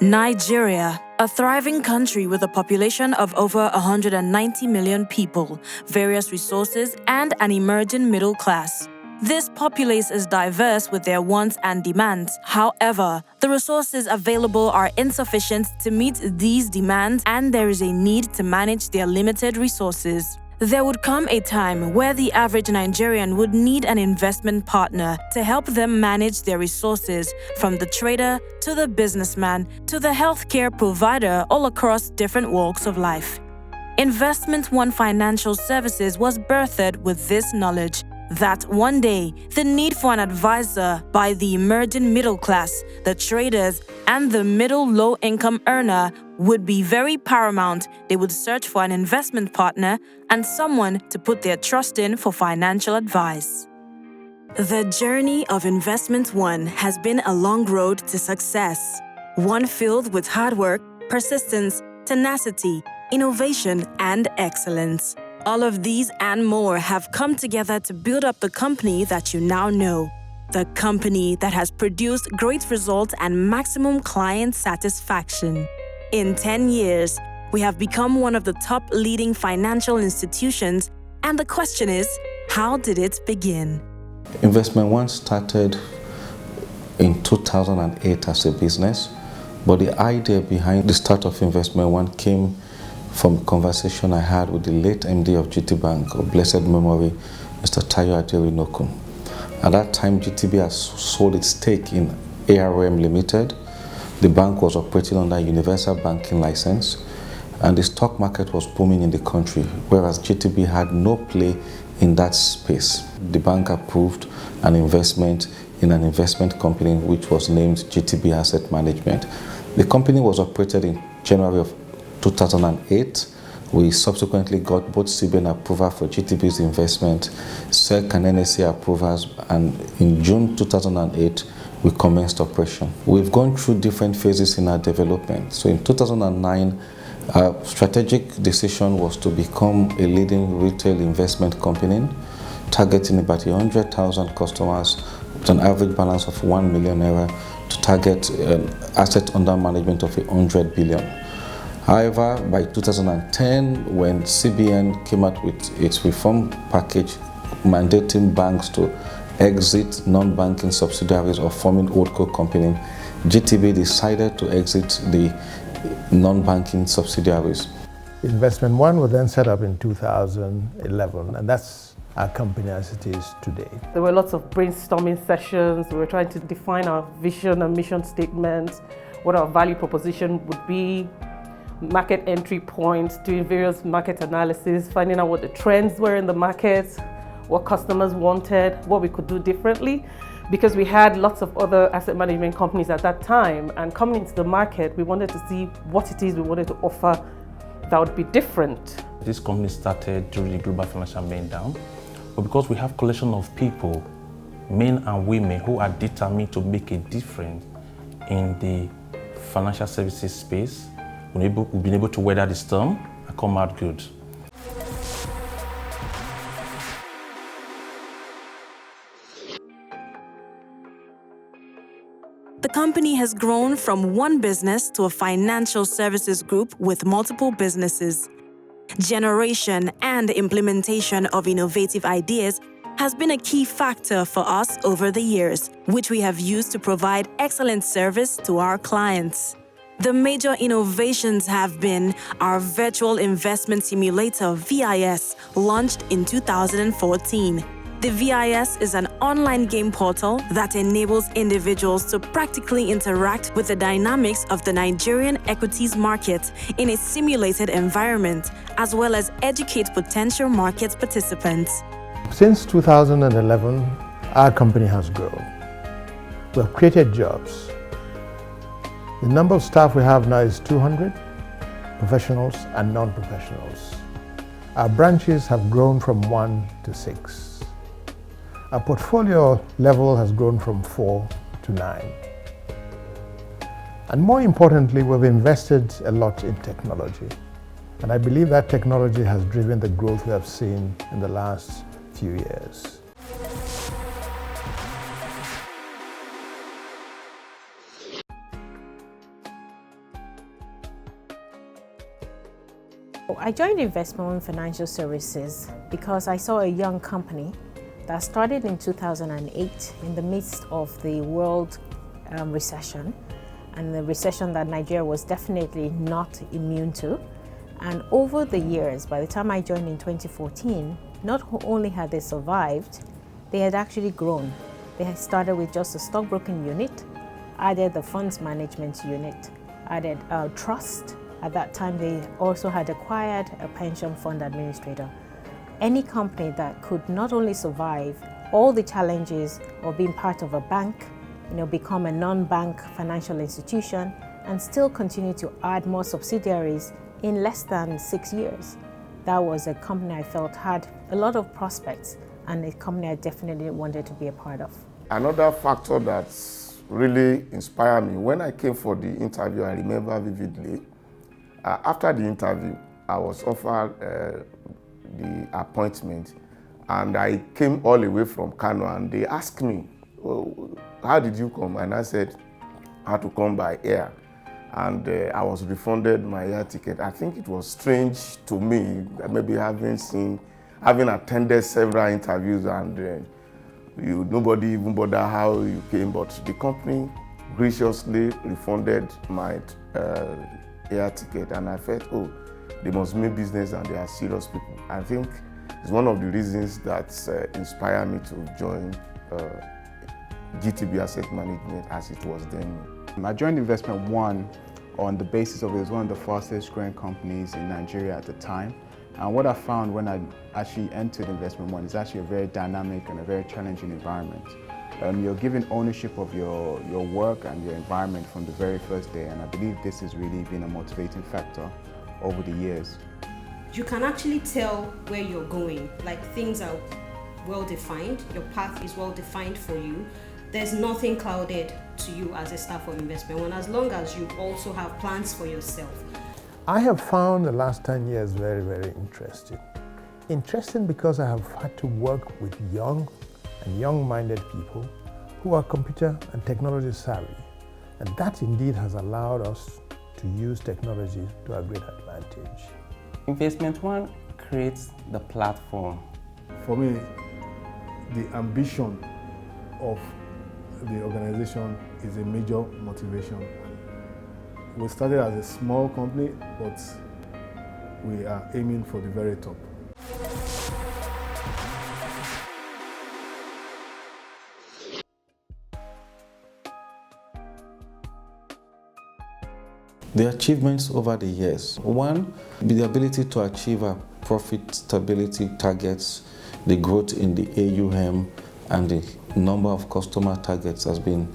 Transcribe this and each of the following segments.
Nigeria, a thriving country with a population of over 190 million people, various resources, and an emerging middle class. This populace is diverse with their wants and demands. However, the resources available are insufficient to meet these demands, and there is a need to manage their limited resources. There would come a time where the average Nigerian would need an investment partner to help them manage their resources, from the trader to the businessman to the healthcare provider, all across different walks of life. Investment One Financial Services was birthed with this knowledge that one day the need for an advisor by the emerging middle class, the traders, and the middle low-income earner would be very paramount. They would search for an investment partner and someone to put their trust in for financial advice. The journey of Investment One has been a long road to success, one filled with hard work, persistence, tenacity, innovation, and excellence. All of these and more have come together to build up the company that you now know. The company that has produced great results and maximum client satisfaction. In 10 years, we have become one of the top leading financial institutions, and the question is, how did it begin? Investment One started in 2008 as a business, but the idea behind the start of Investment One came from a conversation I had with the late MD of GT Bank of blessed memory, Mr. Tayo Aderinokun. At that time, GTB has sold its stake in ARM Limited. The bank was operating under a universal banking license, and the stock market was booming in the country, whereas GTB had no play in that space. The bank approved an investment in an investment company which was named GTB Asset Management. The company was operated in January of 2008. We subsequently got both CBN approval for GTB's investment, SEC and NSE approvals, and in June 2008, we commenced operation. We've gone through different phases in our development. So in 2009, our strategic decision was to become a leading retail investment company, targeting about 100,000 customers with an average balance of 1 million naira to target asset under management of 100 billion. However, by 2010, when CBN came out with its reform package mandating banks to exit non-banking subsidiaries or forming holdco company, GTB decided to exit the non-banking subsidiaries. Investment One was then set up in 2011, and that's our company as it is today. There were lots of brainstorming sessions. We were trying to define our vision and mission statements, what our value proposition would be, market entry points, doing various market analysis, finding out what the trends were in the market, what customers wanted, what we could do differently, because we had lots of other asset management companies at that time, and coming into the market, we wanted to see what it is we wanted to offer that would be different. This company started during the global financial meltdown, but because we have a collection of people, men and women, who are determined to make a difference in the financial services space, we've been able to weather the storm and come out good. The company has grown from one business to a financial services group with multiple businesses. Generation and implementation of innovative ideas has been a key factor for us over the years, which we have used to provide excellent service to our clients. The major innovations have been our Virtual Investment Simulator (VIS), launched in 2014. The VIS is an online game portal that enables individuals to practically interact with the dynamics of the Nigerian equities market in a simulated environment, as well as educate potential market participants. Since 2011, our company has grown. We have created jobs. The number of staff we have now is 200, professionals and non-professionals. Our branches have grown from 1 to 6. Our portfolio level has grown from 4 to 9. And more importantly, we've invested a lot in technology. And I believe that technology has driven the growth we have seen in the last few years. I joined Investment One Financial Services because I saw a young company that started in 2008 in the midst of the world recession, and the recession that Nigeria was definitely not immune to. And over the years, by the time I joined in 2014, not only had they survived, they had actually grown. They had started with just a stockbroking unit, added the funds management unit, added a trust. At that time, they also had acquired a pension fund administrator. Any company that could not only survive all the challenges of being part of a bank, become a non-bank financial institution, and still continue to add more subsidiaries in less than 6 years. That was a company I felt had a lot of prospects, and a company I definitely wanted to be a part of. Another factor that's really inspired me, when I came for the interview, I remember vividly, after the interview, I was offered the appointment, and I came all the way from Kano, and they asked me, oh, how did you come? And I said, I had to come by air. And I was refunded my air ticket. I think it was strange to me, maybe having attended several interviews, and nobody even bothered how you came, but the company graciously refunded my air ticket, and I felt, oh, they must mean business and they are serious people. I think it's one of the reasons that inspired me to join GTB Asset Management as it was then. I joined Investment One on the basis of it was one of the fastest growing companies in Nigeria at the time. And what I found when I actually entered Investment One is actually a very dynamic and a very challenging environment. You're given ownership of your work and your environment from the very first day, and I believe this has really been a motivating factor over the years. You can actually tell where you're going, like things are well defined, your path is well defined for you. There's nothing clouded to you as a staff of Investment One, as long as you also have plans for yourself. I have found the last 10 years very, very interesting. Interesting because I have had to work with young and young-minded people who are computer and technology savvy. And that indeed has allowed us to use technology to our great advantage. Investment One creates the platform. For me, the ambition of the organization is a major motivation. We started as a small company, but we are aiming for the very top. The achievements over the years. One, the ability to achieve our profit stability targets, the growth in the AUM and the number of customer targets has been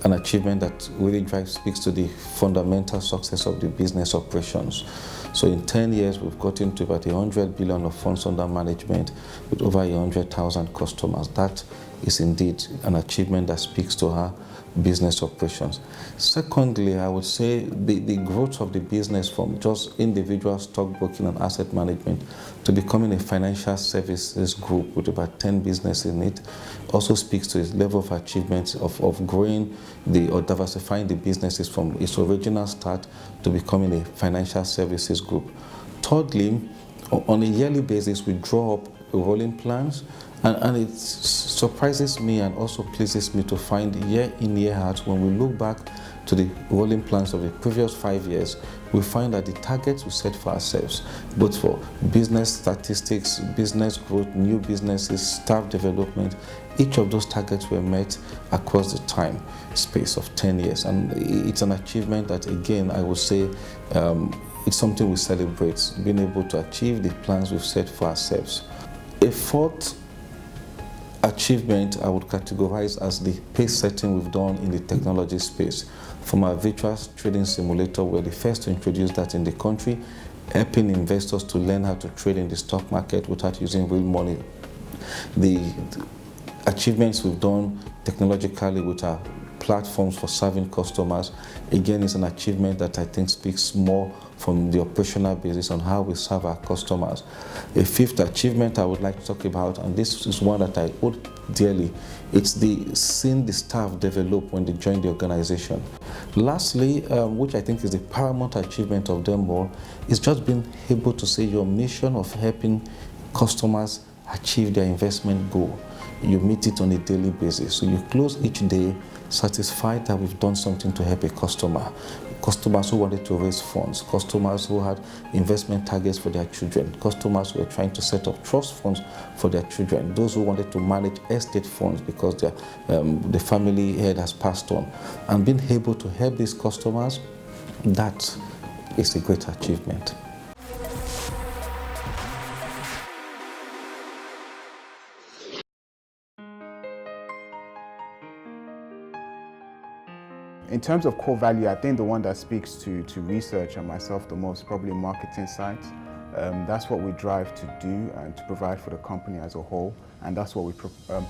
an achievement that really speaks to the fundamental success of the business operations. So in 10 years, we've gotten to about 100 billion of funds under management with over 100,000 customers. That is indeed an achievement that speaks to our business operations. Secondly, I would say the growth of the business from just individual stockbroking and asset management to becoming a financial services group with about 10 businesses in it also speaks to its level of achievement of growing or diversifying the businesses from its original start to becoming a financial services group. Thirdly, on a yearly basis, we draw up rolling plans, and it surprises me and also pleases me to find year in, year out, when we look back to the rolling plans of the previous 5 years, we find that the targets we set for ourselves, both for business statistics, business growth, new businesses, staff development, each of those targets were met across the time space of 10 years. And it's an achievement that, again, I would say it's something we celebrate, being able to achieve the plans we've set for ourselves. A fourth achievement I would categorize as the pace setting we've done in the technology space. From our virtual trading simulator, we're the first to introduce that in the country, helping investors to learn how to trade in the stock market without using real money. The achievements we've done technologically with our platforms for serving customers, again, is an achievement that I think speaks more from the operational basis on how we serve our customers. A fifth achievement I would like to talk about, and this is one that I hold dearly, it's seeing the staff develop when they join the organization. Lastly, which I think is the paramount achievement of them all, is just being able to say your mission of helping customers achieve their investment goal. You meet it on a daily basis. So you close each day satisfied that we've done something to help a customer. Customers who wanted to raise funds, customers who had investment targets for their children, customers who were trying to set up trust funds for their children, those who wanted to manage estate funds because the family head has passed on. And being able to help these customers, that is a great achievement. In terms of core value, I think the one that speaks to research and myself the most, probably marketing sides. That's what we drive to do and to provide for the company as a whole, and that's what we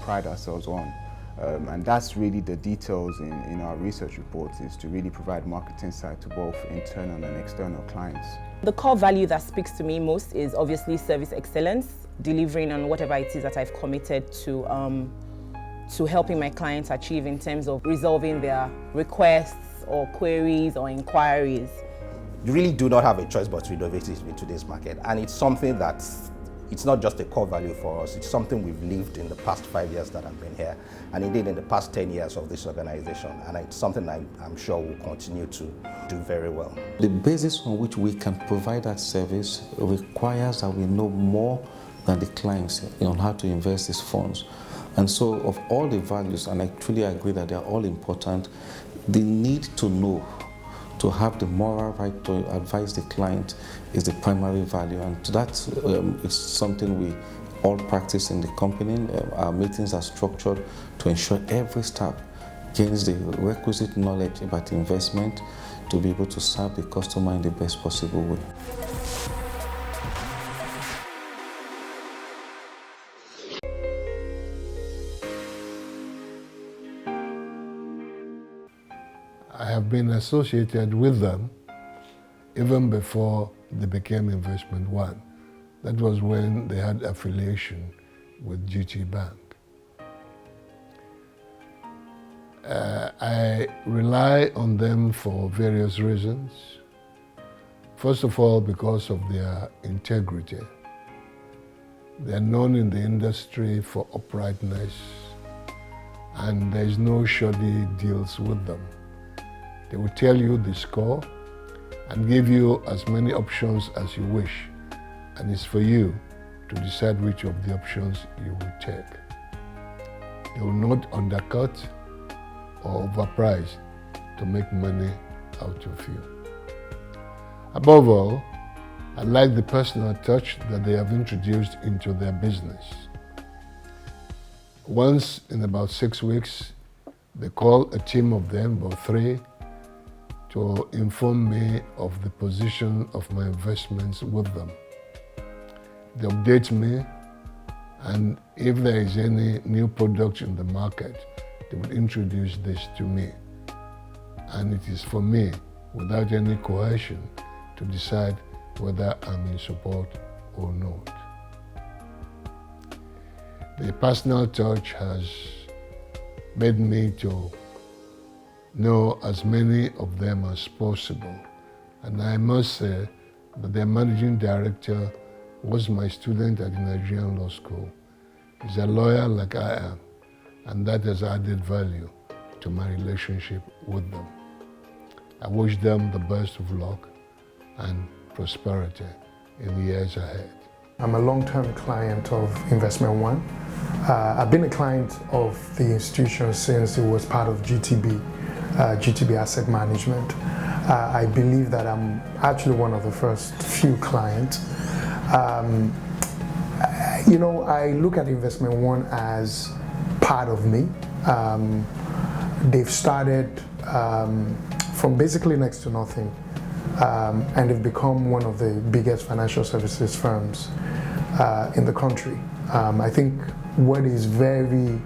pride ourselves on. And that's really the details in our research reports, is to really provide marketing side to both internal and external clients. The core value that speaks to me most is obviously service excellence, delivering on whatever it is that I've committed to helping my clients achieve in terms of resolving their requests or queries or inquiries. You really do not have a choice but to innovate in today's market, and it's something that's, it's not just a core value for us, it's something we've lived in the past 5 years that I've been here, and indeed in the past 10 years of this organization, and it's something I'm sure we'll continue to do very well. The basis on which we can provide that service requires that we know more than the clients on how to invest these funds. And so of all the values, and I truly agree that they're all important, the need to know, to have the moral right to advise the client is the primary value. And that is something we all practice in the company. Our meetings are structured to ensure every staff gains the requisite knowledge about investment to be able to serve the customer in the best possible way. I have been associated with them even before they became Investment One. That was when they had affiliation with GT Bank. I rely on them for various reasons. First of all, because of their integrity. They're known in the industry for uprightness, and there's no shoddy deals with them. They will tell you the score and give you as many options as you wish, and it's for you to decide which of the options you will take. They will not undercut or overprice to make money out of you. Above all, I like the personal touch that they have introduced into their business. Once in about 6 weeks, they call a team of them, about 3, to inform me of the position of my investments with them. They update me, and if there is any new product in the market, they will introduce this to me. And it is for me, without any coercion, to decide whether I'm in support or not. The personal touch has made me to know as many of them as possible. And I must say that their managing director was my student at the Nigerian Law School. He's a lawyer like I am, and that has added value to my relationship with them. I wish them the best of luck and prosperity in the years ahead. I'm a long-term client of Investment One. I've been a client of the institution since it was part of GTB Asset Management. I believe that I'm actually one of the first few clients. You know, I look at Investment One as part of me. They've started from basically next to nothing, and they've become one of the biggest financial services firms in the country. I think what is very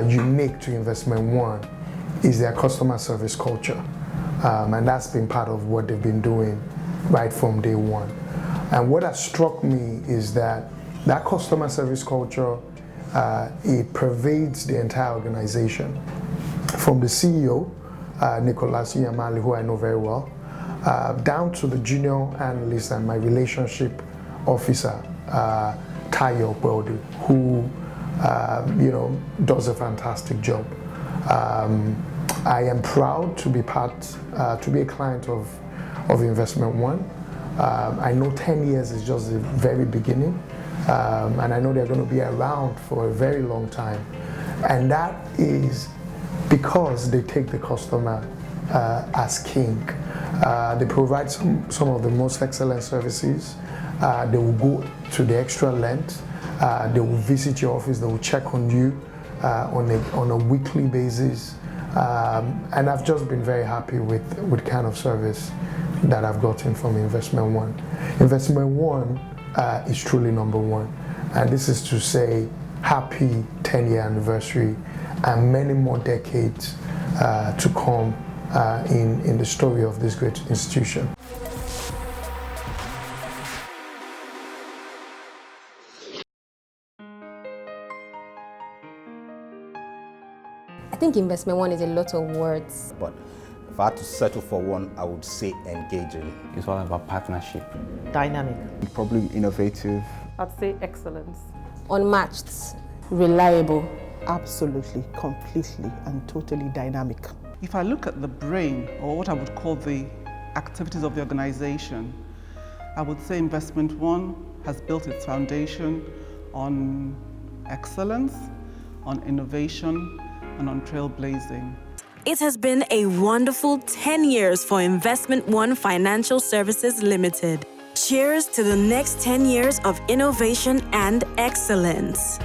unique to Investment One is their customer service culture. And that's been part of what they've been doing right from day one. And what has struck me is that customer service culture, it pervades the entire organization. From the CEO, Nicolas Yamali, who I know very well, down to the junior analyst and my relationship officer, Tayo Bwelde, who does a fantastic job. I am proud to be to be a client of Investment One. I know 10 years is just the very beginning, and I know they're going to be around for a very long time. And that is because they take the customer as king. They provide some of the most excellent services. They will go to the extra length. They will visit your office. They will check on you on a weekly basis. And I've just been very happy with kind of service that I've gotten from Investment One. Investment One is truly number one. And this is to say happy 10-year anniversary and many more decades to come in the story of this great institution. I think Investment One is a lot of words. But if I had to settle for one, I would say engaging. It's all about partnership. Dynamic. Probably innovative. I'd say excellence. Unmatched. Reliable. Absolutely, completely, and totally dynamic. If I look at the brain, or what I would call the activities of the organization, I would say Investment One has built its foundation on excellence, on innovation, and on trailblazing. It has been a wonderful 10 years for Investment One Financial Services Limited. Cheers to the next 10 years of innovation and excellence.